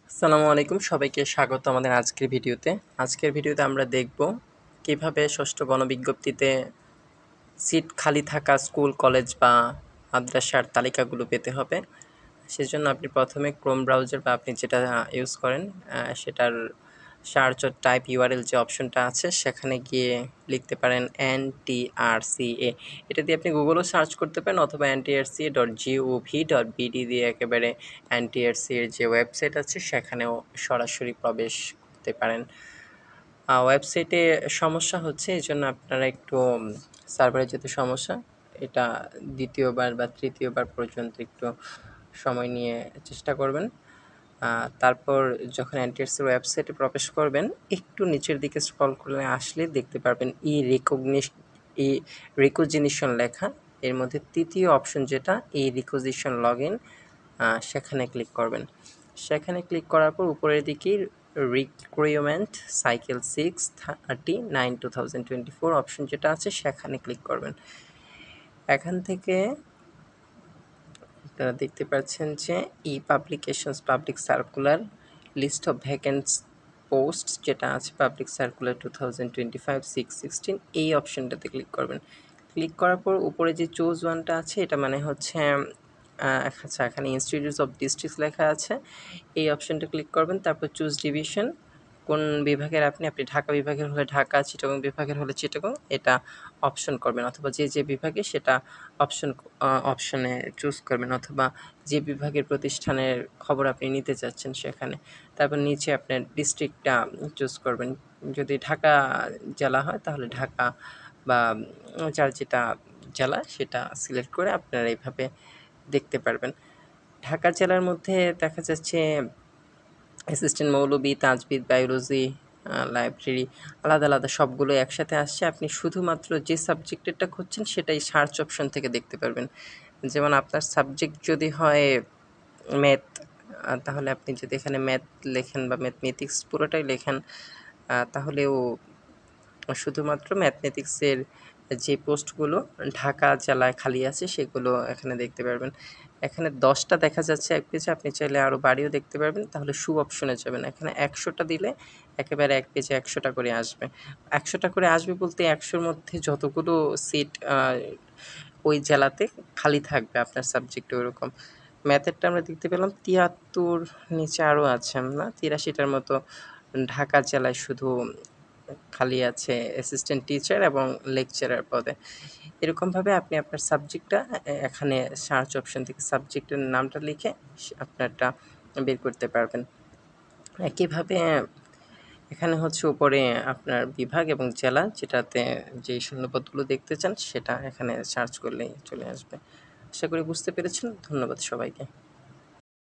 আসসালামু আলাইকুম, সবাইকে স্বাগত আমাদের আজকের ভিডিওতে। আজকের ভিডিওতে আমরা দেখব কিভাবে ষষ্ঠ গণবিজ্ঞপ্তিতে সিট খালি থাকা স্কুল, কলেজ বা মাদ্রাসার তালিকাগুলো পেতে হবে। সেজন্য আপনি প্রথমে ক্রোম ব্রাউজার বা আপনি যেটা ইউজ করেন সেটার সার্চ ও টাইপ ইউআরএল যে অপশনটা আছে সেখানে গিয়ে লিখতে পারেন NTRCA। এটা দিয়ে আপনি গুগলেও সার্চ করতে পারেন অথবা ntrca.gov.bd দিয়ে একেবারে NTRCA এর যে ওয়েবসাইট আছে সেখানেও সরাসরি প্রবেশ করতে পারেন। ওয়েবসাইটে সমস্যা হচ্ছে, এজন্য আপনারা একটু সার্ভারে যেতে সমস্যা, এটা দ্বিতীয়বার বা তৃতীয়বার পর্যন্ত একটু সময় নিয়ে চেষ্টা করবেন। তারপর যখন এনটিআরসির ওয়েবসাইটে প্রবেশ করবেন, একটু নিচের দিকে স্ক্রল করে আসলে দেখতে পারবেন ই রিকগনিশন লেখা। এর মধ্যে তৃতীয় অপশন যেটা ই রিকোজিশন লগ ইন, সেখানে ক্লিক করবেন। সেখানে ক্লিক করার পর উপরের দিকে রিক্রুটমেন্ট সাইকেল 639/2024 অপশন যেটা আছে সেখানে ক্লিক করবেন। এখান থেকে আপনারা দেখতে পাচ্ছেন যে E publications public circular list of vacant post যেটা আছে পাবলিক সার্কুলার 2025-616 এই অপশনটাতে ক্লিক করবেন। ক্লিক করার পর উপরে যে চুজ ওয়ানটা আছে এটা মানে হচ্ছে আচ্ছা, এখানে ইনস্টিটিউটস অফ ডিস্ট্রিক্টস লেখা আছে, এই অপশনটা ক্লিক করবেন। তারপর চুজ ডিভিশন, কোন বিভাগের আপনি ঢাকা বিভাগের হলে ঢাকা, চিটাগং বিভাগের হলে চিটাগং এটা অপশন করবেন, অথবা যে বিভাগে সেটা অপশনে চুজ করবেন, অথবা যে বিভাগের প্রতিষ্ঠানের খবর আপনি নিতে চাচ্ছেন সেখানে। তারপর নিচে আপনার ডিস্ট্রিক্টটা চুজ করবেন। যদি ঢাকা জেলা হয় তাহলে ঢাকা, বা যার যেটা জেলা সেটা সিলেক্ট করে আপনারা এইভাবে দেখতে পারবেন। ঢাকা জেলার মধ্যে দেখা যাচ্ছে অ্যাসিস্ট্যান্ট মৌলবি, তাজবিদ, বায়োলজি, লাইব্রেরি আলাদা আলাদা সবগুলো একসাথে আসছে। আপনি শুধুমাত্র যে সাবজেক্টেরটা খুঁজছেন সেটাই সার্চ অপশন থেকে দেখতে পারবেন। যেমন আপনার সাবজেক্ট যদি হয় ম্যাথ, তাহলে আপনি যদি এখানে ম্যাথ লেখেন বা ম্যাথমেটিক্স পুরোটাই লেখেন, তাহলেও শুধুমাত্র ম্যাথমেটিক্সের যে পোস্টগুলো ঢাকা জেলায় খালি আছে সেগুলো এখানে দেখতে পারবেন। এখানে 10টা দেখা যাচ্ছে এক পেজে, আপনি চাইলে আরও বাড়িয়েও দেখতে পারবেন। তাহলে অপশনে যাবেন, এখানে 100টা দিলে একেবারে এক পেজে 100টা করে আসবে। 100টা করে আসবে বলতে 100-র মধ্যে যতগুলো সিট ওই জেলাতে খালি থাকবে আপনার সাবজেক্টে ওরকম। ম্যাথেরটা আমরা দেখতে পেলাম 73, নিচে আরও আছে না 83টার মতো ঢাকা জেলায় শুধু খালি আছে অ্যাসিস্ট্যান্ট টিচার এবং লেকচারার পদে। এরকমভাবে আপনি আপনার সাবজেক্টটা এখানে সার্চ অপশন থেকে সাবজেক্টের নামটা লিখে আপনারটা বের করতে পারবেন। একইভাবে এখানে হচ্ছে উপরে আপনার বিভাগ এবং জেলা যেটাতে যেই শূন্যপদগুলো দেখতে চান সেটা এখানে সার্চ করলেই চলে আসবে। আশা করি বুঝতে পেরেছেন। ধন্যবাদ সবাইকে।